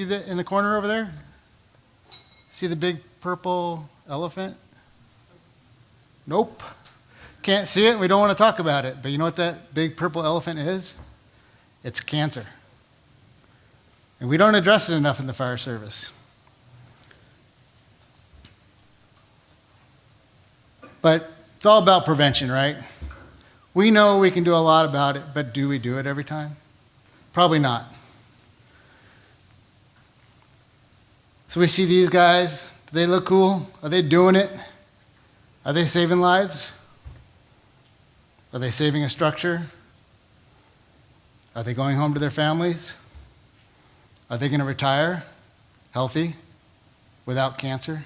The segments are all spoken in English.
see in the corner over there? See the big purple elephant? Nope. Can't see it. We don't want to talk about it. But you know what that big purple elephant is? It's cancer. And we don't address it enough in the fire service. But it's all about prevention, right? We know we can do a lot about it, but do we do it every time? Probably not. So we see these guys. Do they look cool? Are they doing it? Are they saving lives? Are they saving a structure? Are they going home to their families? Are they going to retire healthy, without cancer?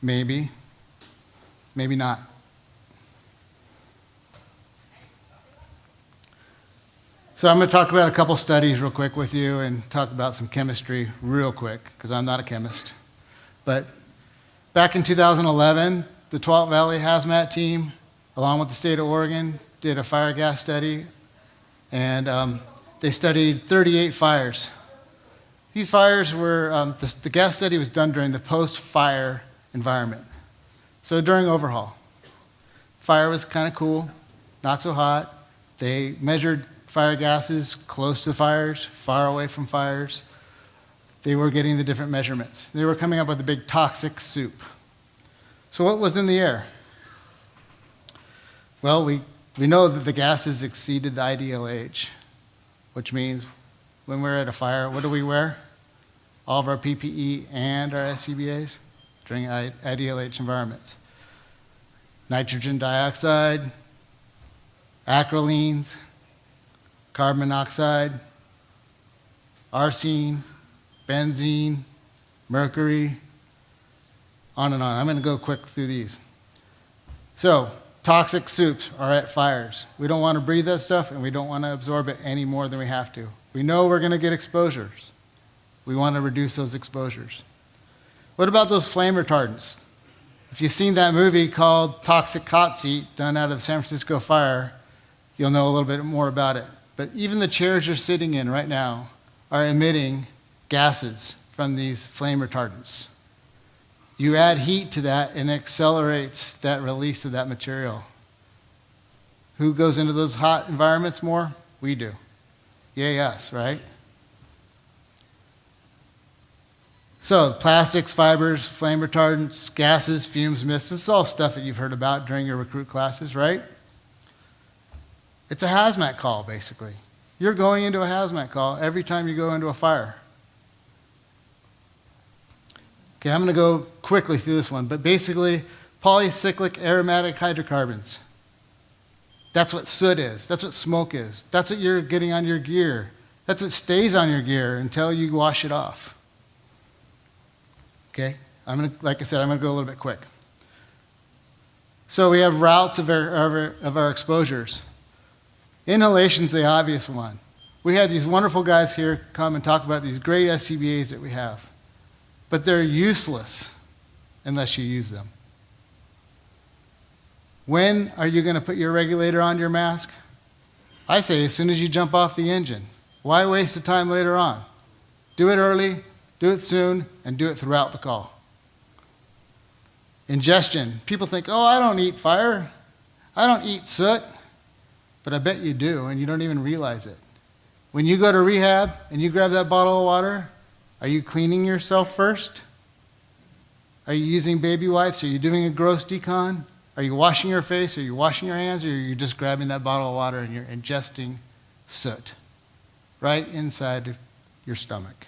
Maybe. Maybe not. So I'm going to talk about a couple studies real quick with you and talk about some chemistry real quick, because I'm not a chemist. But back in 2011, the Tualatin Valley Hazmat team, along with the state of Oregon, did a fire gas study, and they studied 38 fires. These fires were, the gas study was done during the post-fire environment. So during overhaul. Fire was kind of cool, not so hot. They measured fire gases close to fires, far away from fires. They were getting the different measurements. They were coming up with a big toxic soup. So what was in the air? Well, we know that the gases exceeded the ideal age, which means when we're at a fire, what do we wear? All of our PPE and our SCBAs during ideal age environments. Nitrogen dioxide, acroleins, carbon monoxide, arsine, benzene, mercury, on and on. I'm going to go quick through these. So, toxic soups are at fires. We don't want to breathe that stuff, and we don't want to absorb it any more than we have to. We know we're going to get exposures. We want to reduce those exposures. What about those flame retardants? If you've seen that movie called Toxic Hot Seat, done out of the San Francisco fire, you'll know a little bit more about it. But even the chairs you're sitting in right now are emitting gases from these flame retardants. You add heat to that and it accelerates that release of that material. Who goes into those hot environments more? We do. Yay us, right? So plastics, fibers, flame retardants, gases, fumes, mists, this is all stuff that you've heard about during your recruit classes, right? It's a hazmat call, basically. You're going into a hazmat call every time you go into a fire. Okay, I'm going to go quickly through this one, but basically, polycyclic aromatic hydrocarbons. That's what soot is. That's what smoke is. That's what you're getting on your gear. That's what stays on your gear until you wash it off. Okay, like I said, I'm going to go a little bit quick. So we have routes of our exposures. Inhalation's the obvious one. We had these wonderful guys here come and talk about these great SCBAs that we have. But they're useless unless you use them. When are you going to put your regulator on your mask? I say as soon as you jump off the engine. Why waste the time later on? Do it early, do it soon, and do it throughout the call. Ingestion. People think, oh, I don't eat fire. I don't eat soot. But I bet you do, and you don't even realize it. When you go to rehab and you grab that bottle of water, are you cleaning yourself first? Are you using baby wipes? Are you doing a gross decon? Are you washing your face? Are you washing your hands? Or are you just grabbing that bottle of water and you're ingesting soot right inside your stomach?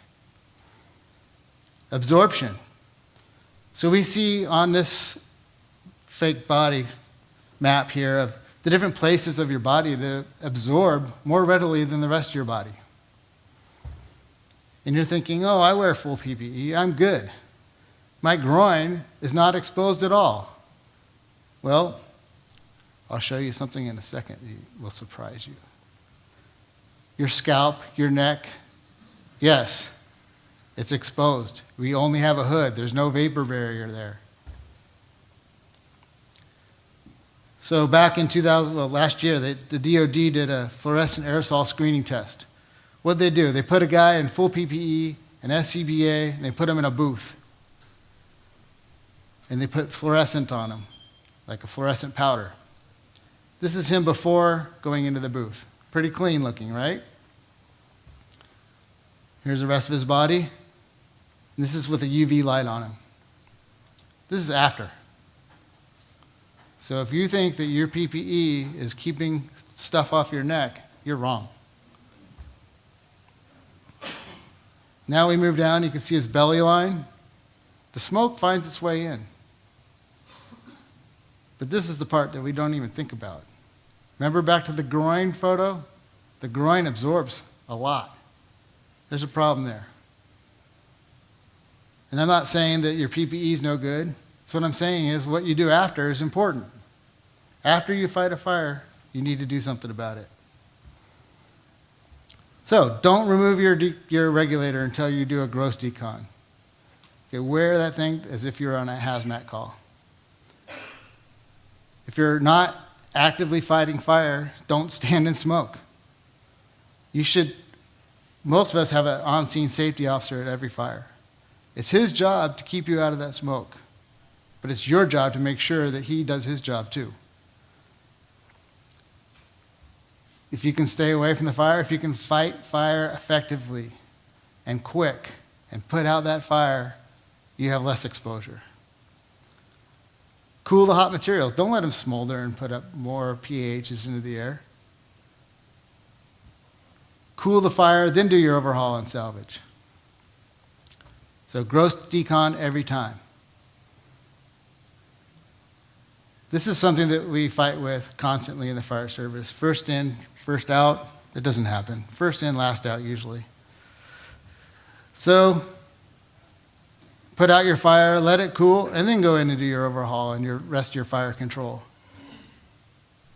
Absorption. So we see on this fake body map here of the different places of your body that absorb more readily than the rest of your body. And you're thinking, oh, I wear full PPE, I'm good. My groin is not exposed at all. Well, I'll show you something in a second that will surprise you. Your scalp, your neck, yes, it's exposed. We only have a hood. There's no vapor barrier there. So back in last year, the DOD did a fluorescent aerosol screening test What'd they do? They put a guy in full PPE, an SCBA, and they put him in a booth. And they put fluorescent on him, like a fluorescent powder. This is him before going into the booth. Pretty clean looking, right? Here's the rest of his body. And this is with a UV light on him. This is after. So if you think that your PPE is keeping stuff off your neck, you're wrong. Now we move down, you can see his belly line. The smoke finds its way in. But this is the part that we don't even think about. Remember back to the groin photo? The groin absorbs a lot. There's a problem there. And I'm not saying that your PPE is no good. So what I'm saying is what you do after is important. After you fight a fire, you need to do something about it. So don't remove your regulator until you do a gross decon. Okay, wear that thing as if you're on a hazmat call. If you're not actively fighting fire, don't stand in smoke. Most of us have an on-scene safety officer at every fire. It's his job to keep you out of that smoke. But it's your job to make sure that he does his job too. If you can stay away from the fire, if you can fight fire effectively and quick and put out that fire, you have less exposure. Cool the hot materials. Don't let them smolder and put up more pHs into the air. Cool the fire, then do your overhaul and salvage. So gross decon every time. This is something that we fight with constantly in the fire service. First in, first out, it doesn't happen. First in, last out usually. So put out your fire, let it cool, and then go in and do your overhaul and your rest of your fire control.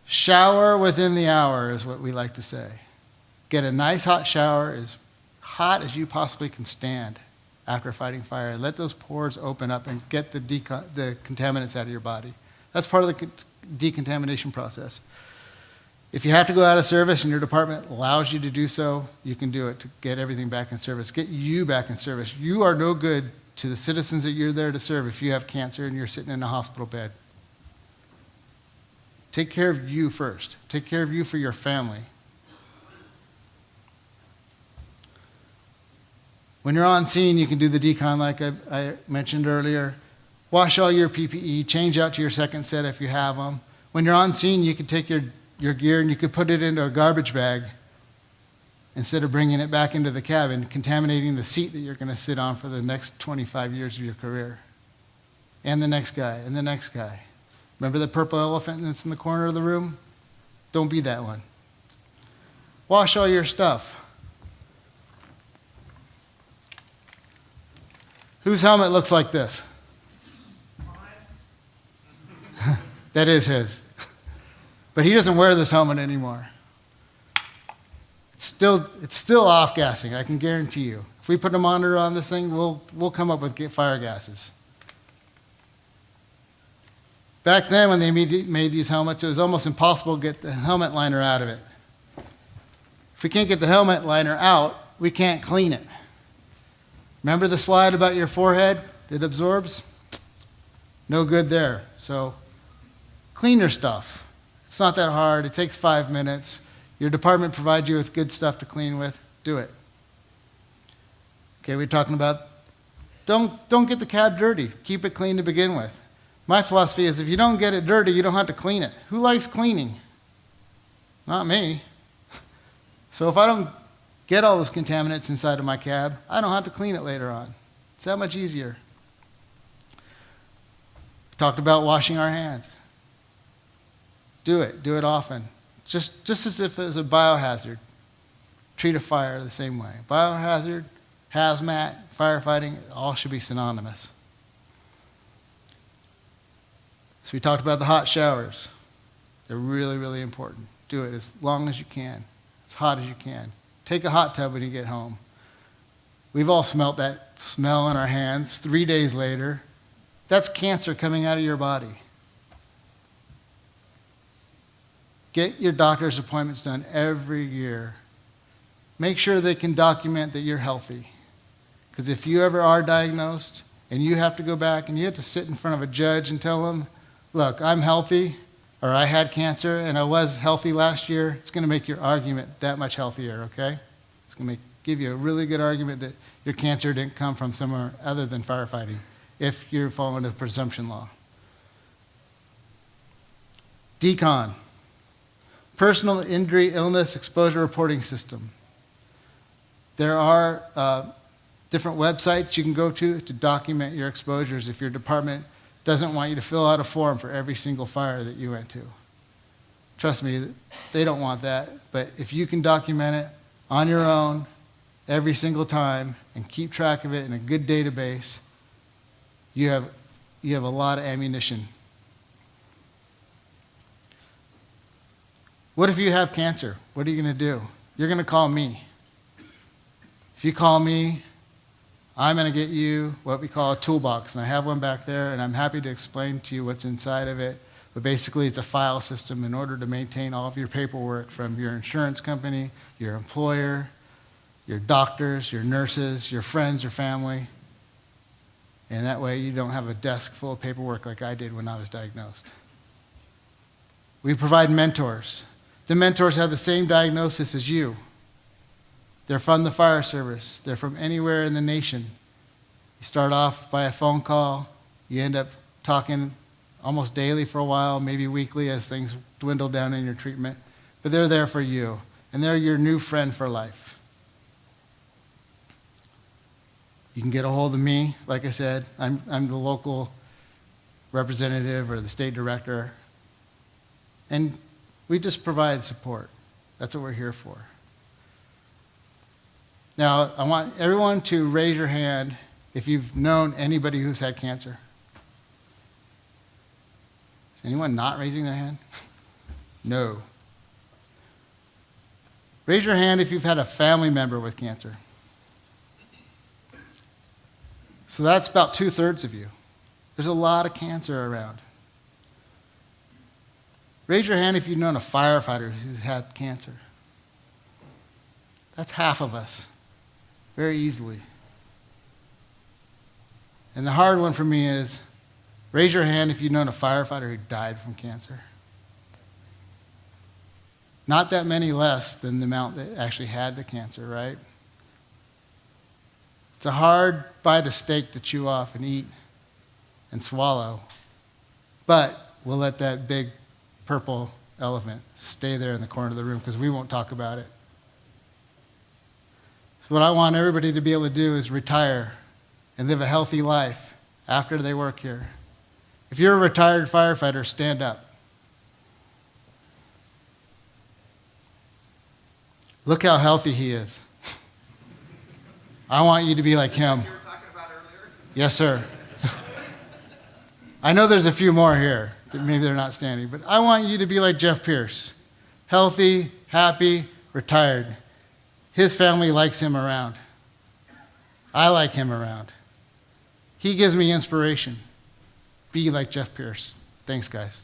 Shower within the hour is what we like to say. Get a nice hot shower, as hot as you possibly can stand after fighting fire. Let those pores open up and get the contaminants out of your body. That's part of the decontamination process. If you have to go out of service and your department allows you to do so, you can do it to get everything back in service. Get you back in service. You are no good to the citizens that you're there to serve if you have cancer and you're sitting in a hospital bed. Take care of you first. Take care of you for your family. When you're on scene, you can do the decon like I mentioned earlier. Wash all your PPE, change out to your second set if you have them. When you're on scene, you can take your gear and you can put it into a garbage bag instead of bringing it back into the cabin, contaminating the seat that you're going to sit on for the next 25 years of your career. And the next guy, and the next guy. Remember the purple elephant that's in the corner of the room? Don't be that one. Wash all your stuff. Whose helmet looks like this? That is his. But he doesn't wear this helmet anymore. It's still off-gassing, I can guarantee you. If we put a monitor on this thing, we'll come up with fire gases. Back then, when they made these helmets, it was almost impossible to get the helmet liner out of it. If we can't get the helmet liner out, we can't clean it. Remember the slide about your forehead? It absorbs? No good there. So clean your stuff. It's not that hard. It takes 5 minutes. Your department provides you with good stuff to clean with. Do it. Okay, we're talking about don't get the cab dirty. Keep it clean to begin with. My philosophy is if you don't get it dirty, you don't have to clean it. Who likes cleaning? Not me. So if I don't get all those contaminants inside of my cab, I don't have to clean it later on. It's that much easier. We talked about washing our hands. Do it often. Just as if it was a biohazard. Treat a fire the same way. Biohazard, hazmat, firefighting, all should be synonymous. So we talked about the hot showers. They're really, really important. Do it as long as you can, as hot as you can. Take a hot tub when you get home. We've all smelt that smell in our hands 3 days later. That's cancer coming out of your body. Get your doctor's appointments done every year. make sure they can document that you're healthy. Because if you ever are diagnosed and you have to go back and you have to sit in front of a judge and tell them, look, I'm healthy, or I had cancer and I was healthy last year, it's going to make your argument that much healthier, okay? It's going to give you a really good argument that your cancer didn't come from somewhere other than firefighting, if you're following the presumption law. Decon, Personal Injury Illness Exposure Reporting System. There are different websites you can go to document your exposures if your department doesn't want you to fill out a form for every single fire that you went to. Trust me, they don't want that, but if you can document it on your own every single time and keep track of it in a good database, you have a lot of ammunition. What if you have cancer? What are you going to do? You're going to call me. If you call me, I'm going to get you what we call a toolbox, and I have one back there, and I'm happy to explain to you what's inside of it. But basically, it's a file system in order to maintain all of your paperwork from your insurance company, your employer, your doctors, your nurses, your friends, your family. And that way, you don't have a desk full of paperwork like I did when I was diagnosed. We provide mentors. The mentors have the same diagnosis as you. They're from the fire service. They're from anywhere in the nation. You start off by a phone call. You end up talking almost daily for a while, maybe weekly as things dwindle down in your treatment. But they're there for you, and they're your new friend for life. You can get a hold of me. Like I said, I'm the local representative or the state director. And we just provide support. That's what we're here for. Now, I want everyone to raise your hand if you've known anybody who's had cancer. Is anyone not raising their hand? No. Raise your hand if you've had a family member with cancer. So that's about 2/3 of you. There's a lot of cancer around. Raise your hand if you've known a firefighter who's had cancer. That's half of us. Very easily. And the hard one for me is, raise your hand if you've known a firefighter who died from cancer. Not that many less than the amount that actually had the cancer, right? It's a hard bite of steak to chew off and eat and swallow, but we'll let that big purple elephant stay there in the corner of the room because we won't talk about it. So what I want everybody to be able to do is retire and live a healthy life after they work here. If you're a retired firefighter, stand up. Look how healthy he is. I want you to be like him. You were talking about earlier? Yes, sir. I know there's a few more here that maybe they're not standing, but I want you to be like Jeff Pierce. Healthy, happy, retired. His family likes him around. I like him around. He gives me inspiration. Be like Jeff Pierce. Thanks, guys.